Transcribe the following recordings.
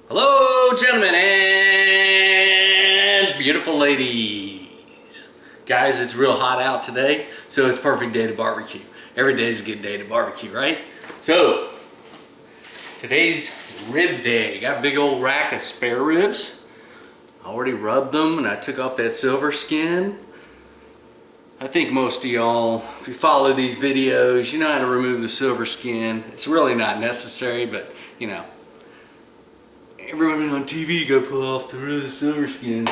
Hello, gentlemen and beautiful ladies. Guys, it's real hot out today, so it's a perfect day to barbecue. Every day is a good day to barbecue, right? So, today's rib day. Got a big old rack of spare ribs. I already rubbed them and I took off that silver skin. I think most of y'all, if you follow these videos, you know how to remove the silver skin. It's really not necessary, but you know, everybody on TV gotta pull off the silver skin.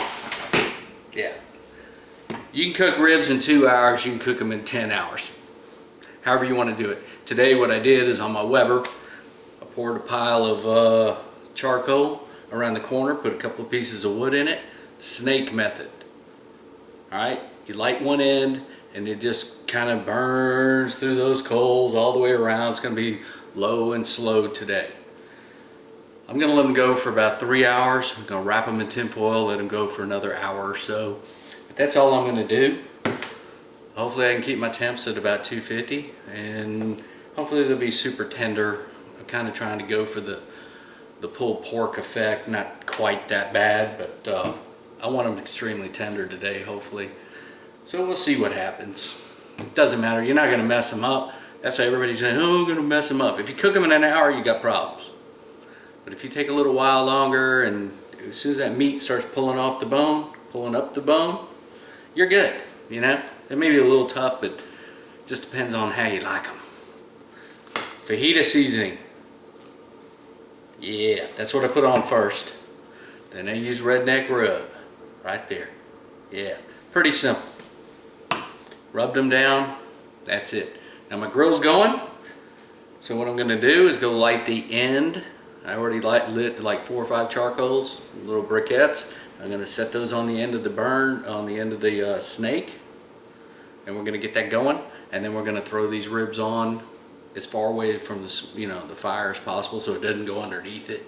Yeah. You can cook ribs in 2 hours, you can cook them in 10 hours. However you want to do it. Today what I did is on my Weber, I poured a pile of charcoal around the corner, put a couple of pieces of wood in it. Snake method. Alright, you light one end and it just kind of burns through those coals all the way around. It's going to be low and slow today. I'm going to let them go for about 3 hours. I'm going to wrap them in tin foil, let them go for another hour or so. But that's all I'm going to do. Hopefully I can keep my temps at about 250 and hopefully they'll be super tender. I'm kind of trying to go for the pulled pork effect, not quite that bad, but I want them extremely tender today, hopefully. So we'll see what happens. It doesn't matter, you're not going to mess them up. That's why everybody's saying, oh, I'm going to mess them up. If you cook them in an hour, you got problems. But if you take a little while longer and as soon as that meat starts pulling off the bone, pulling up the bone, you're good, you know? They may be a little tough, but it just depends on how you like them. Fajita seasoning. Yeah, that's what I put on first. Then I use redneck rub right there. Yeah, pretty simple. Rubbed them down, that's it. Now my grill's going, so what I'm gonna do is go light the end. I already lit like 4 or 5 charcoals, little briquettes. I'm gonna set those on the end of the burn, on the end of the snake, and we're gonna get that going. And then we're gonna throw these ribs on as far away from the the fire as possible, so it doesn't go underneath it.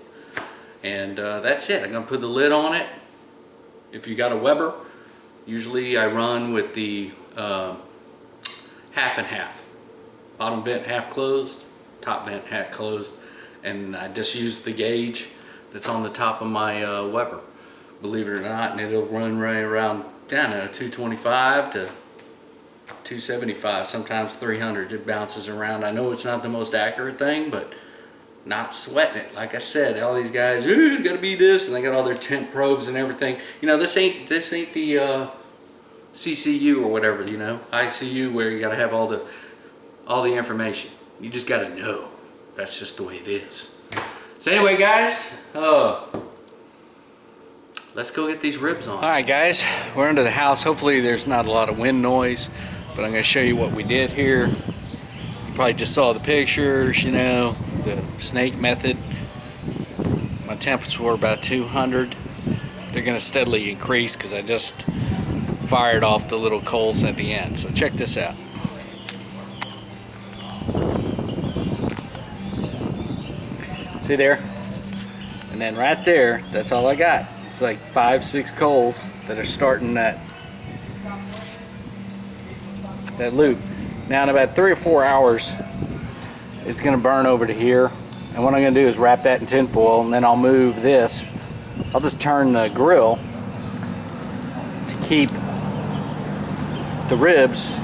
And that's it. I'm gonna put the lid on it. If you got a Weber, usually I run with the half and half. Bottom vent half closed, top vent half closed. And I just use the gauge that's on the top of my Weber, believe it or not, and it'll run right around, I don't know, 225 to 275, sometimes 300. It bounces around. I know it's not the most accurate thing, but not sweating it. Like I said, all these guys, ooh, it's gotta be this, and they got all their tent probes and everything. You know, this ain't the CCU or whatever, you know, ICU, where you gotta have all the information. You just gotta know. That's just the way it is. So anyway, guys, let's go get these ribs on. All right, guys, we're under the house. Hopefully there's not a lot of wind noise, but I'm gonna show you what we did here. You probably just saw the pictures, you know, the snake method. My temps were about 200. They're gonna steadily increase because I just fired off the little coals at the end. So check this out. See there? And then right there, that's all I got. It's like 5, 6 coals that are starting that loop. Now in about 3 or 4 hours, it's gonna burn over to here. And what I'm gonna do is wrap that in tin foil, and then I'll move this. I'll just turn the grill to keep the ribs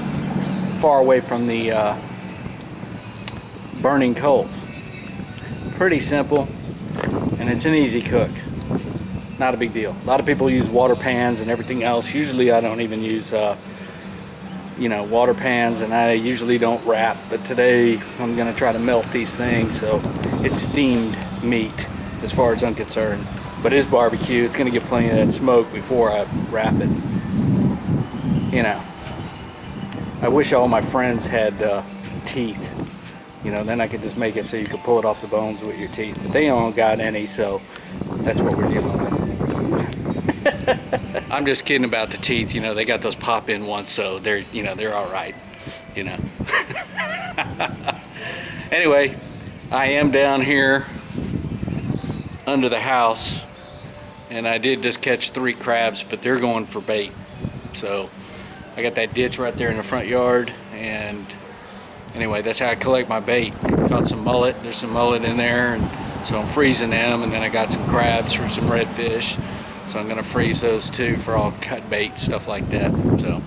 far away from the burning coals. Pretty simple, and it's an easy cook. Not a big deal. A lot of people use water pans and everything else. Usually I don't even use water pans, and I usually don't wrap, but today I'm gonna try to melt these things so it's steamed meat as far as I'm concerned. But it's barbecue, it's gonna get plenty of that smoke before I wrap it. You know, I wish all my friends had teeth. You know, then I could just make it so you could pull it off the bones with your teeth. But they don't got any, so that's what we're dealing with. I'm just kidding about the teeth. You know, they got those pop-in ones, so they're, you know, they're all right. You know. Anyway, I am down here under the house, and I did just catch 3 crabs, but they're going for bait. So I got that ditch right there in the front yard, and anyway, that's how I collect my bait. Caught some mullet. There's some mullet in there, and so I'm freezing them, and then I got some crabs for some redfish. So I'm gonna freeze those too for all cut bait, stuff like that. So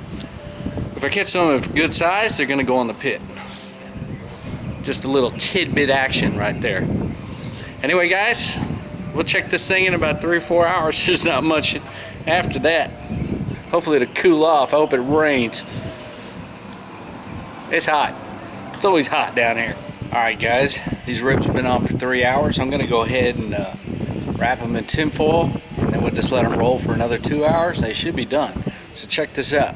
if I catch some of good size, they're gonna go on the pit. Just a little tidbit action right there. Anyway, guys, we'll check this thing in about 3 or 4 hours. There's not much after that. Hopefully it'll cool off. I hope it rains. It's hot. It's always hot down here. Alright guys, these ribs have been on for 3 hours. I'm going to go ahead and wrap them in tin foil, and then we'll just let them roll for another 2 hours. They should be done. So check this out.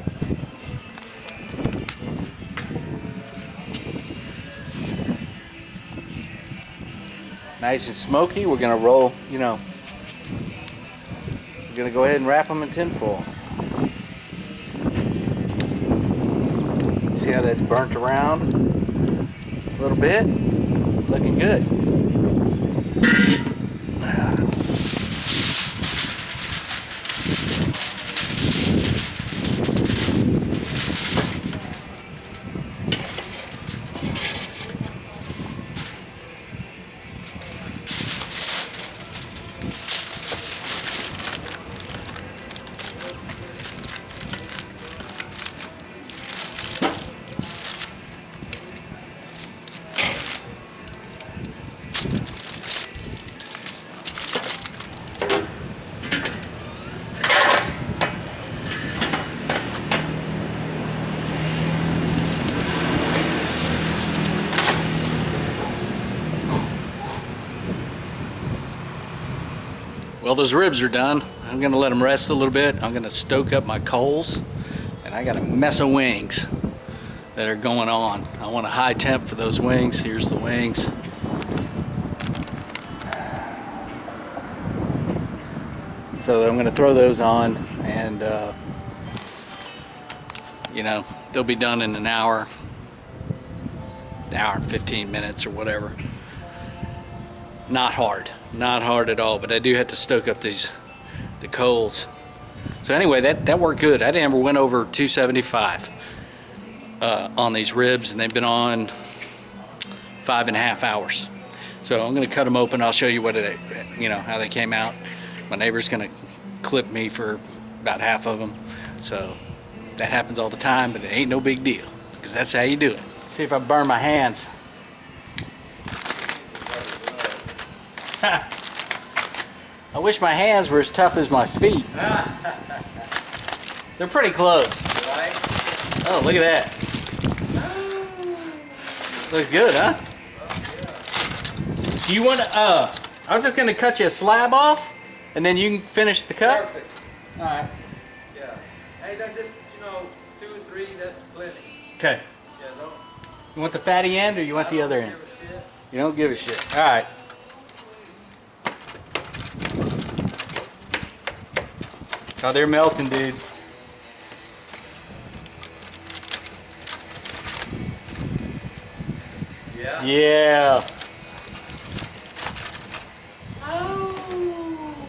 Nice and smoky. We're going to roll, we're going to go ahead and wrap them in tin foil. See how that's burnt around a little bit? Looking good. Well, those ribs are done. I'm gonna let them rest a little bit. I'm gonna stoke up my coals, and I got a mess of wings that are going on. I want a high temp for those wings. Here's the wings. So I'm gonna throw those on, and they'll be done in an hour and 15 minutes or whatever. Not hard at all, but I do have to stoke up the coals. So anyway, that worked good. I never went over 275 on these ribs, and they've been on 5.5 hours. So I'm gonna cut them open. I'll show you how they came out. My neighbor's gonna clip me for about half of them. So that happens all the time, but it ain't no big deal, because that's how you do it. See if I burn my hands. I wish my hands were as tough as my feet. They're pretty close. Oh, look at that. Looks good, huh? Do you want to, I was just going to cut you a slab off, and then you can finish the cut? Perfect. All right. Yeah. Hey, that just, 2 or 3, that's plenty. Okay. Yeah, don't. You want the fatty end, or you want the other end? Give a shit. You don't give a shit. All right. Oh, they're melting, dude. Yeah. Yeah. Oh.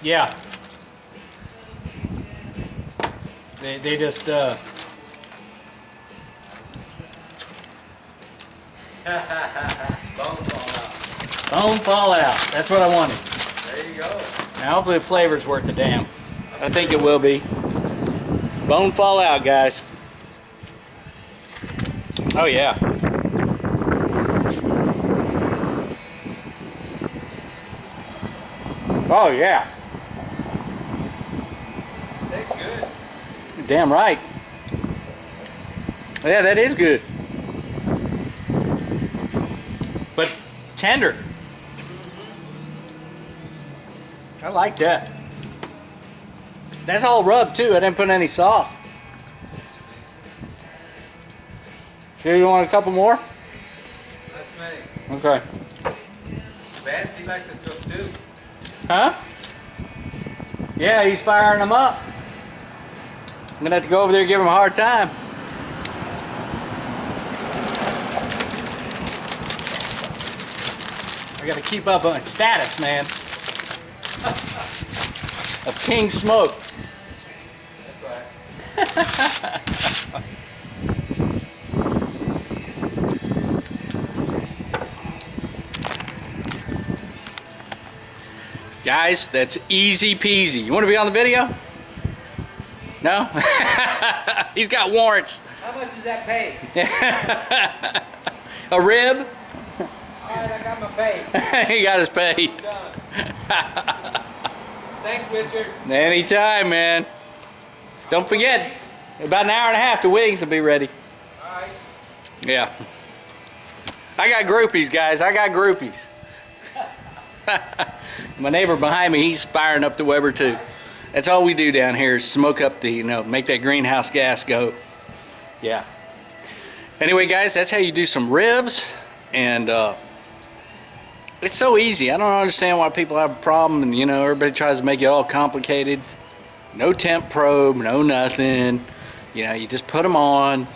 Yeah. They just Bone fall out. bone fall out. That's what I wanted. There you go. Now hopefully the flavor's worth the damn. I think it will be. Bone fall out, guys. Oh yeah. Oh yeah. That's good. Damn right. Yeah, that is good. But tender. I like that. That's all rub too. I didn't put any sauce. Here, you want a couple more? That's many. Okay. Vance, he likes it cooked too. Huh? Yeah, he's firing them up. I'm gonna have to go over there and give him a hard time. gotta keep up on status, man. Of King Smoke. That's right. Guys, that's easy peasy. You want to be on the video? No? He's got warrants. How much does that pay? A rib? Alright, I got my pay. He got his pay. Done. Thanks, Richard. Anytime, man. Don't forget, about an hour and a half, the wings will be ready. Alright. Yeah. I got groupies, guys. I got groupies. My neighbor behind me, he's firing up the Weber too. That's all we do down here is smoke up the, make that greenhouse gas go. Yeah. Anyway, guys, that's how you do some ribs. And it's so easy. I don't understand why people have a problem. And, everybody tries to make it all complicated. No temp probe, no nothing. You just put them on.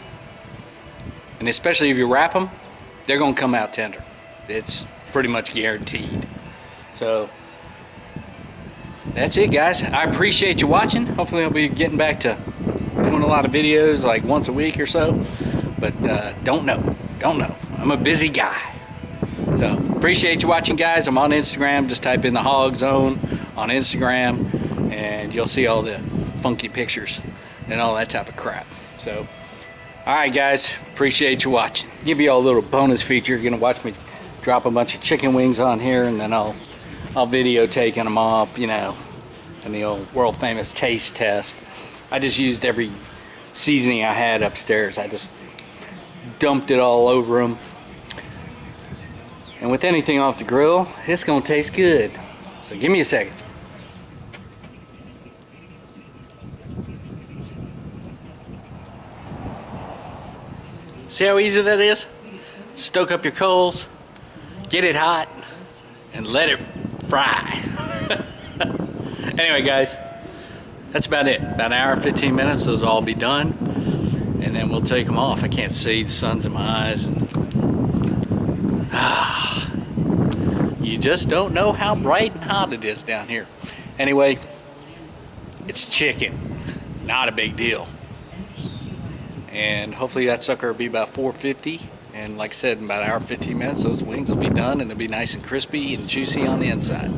And especially if you wrap them, they're going to come out tender. It's pretty much guaranteed. So that's it, guys. I appreciate you watching. Hopefully I'll be getting back to doing a lot of videos like once a week or so, but don't know. I'm a busy guy. So appreciate you watching, guys. I'm on Instagram. Just type in the Hog Zone on Instagram and you'll see all the funky pictures and all that type of crap. So alright, guys, appreciate you watching. Give you all a little bonus feature. You're gonna watch me drop a bunch of chicken wings on here, and then I'll video taking them off, and the old world famous taste test. I just used every seasoning I had upstairs. I just dumped it all over them. And with anything off the grill, it's gonna taste good. So give me a second. See how easy that is? Stoke up your coals, get it hot, and let it fry. Anyway, guys, that's about it. About an hour, 15 minutes, those will all be done. And then we'll take them off. I can't see, the sun's in my eyes. You just don't know how bright and hot it is down here. Anyway, it's chicken. Not a big deal. And hopefully that sucker will be about $4.50. And like I said, in about an hour, 15 minutes, those wings will be done and they'll be nice and crispy and juicy on the inside.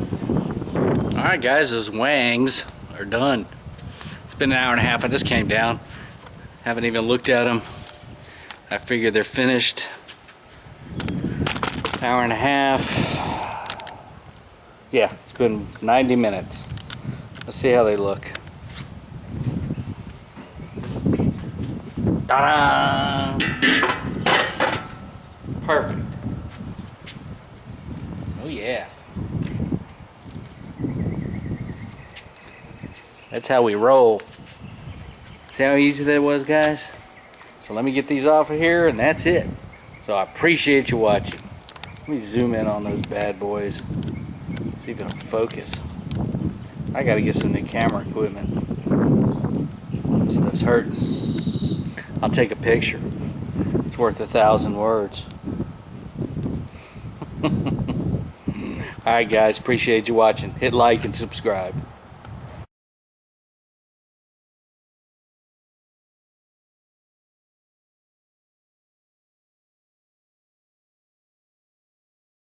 Alright, guys, those wangs are done. It's been an hour and a half. I just came down. Haven't even looked at them. I figure they're finished. Hour and a half. Yeah, it's been 90 minutes. Let's see how they look. Ta-da! Perfect. Oh yeah. That's how we roll. See how easy that was, guys? So let me get these off of here and that's it. So I appreciate you watching. Let me zoom in on those bad boys. See if it'll focus. I gotta get some new camera equipment. This stuff's hurting. I'll take a picture. It's worth 1,000 words. Alright, guys, appreciate you watching. Hit like and subscribe.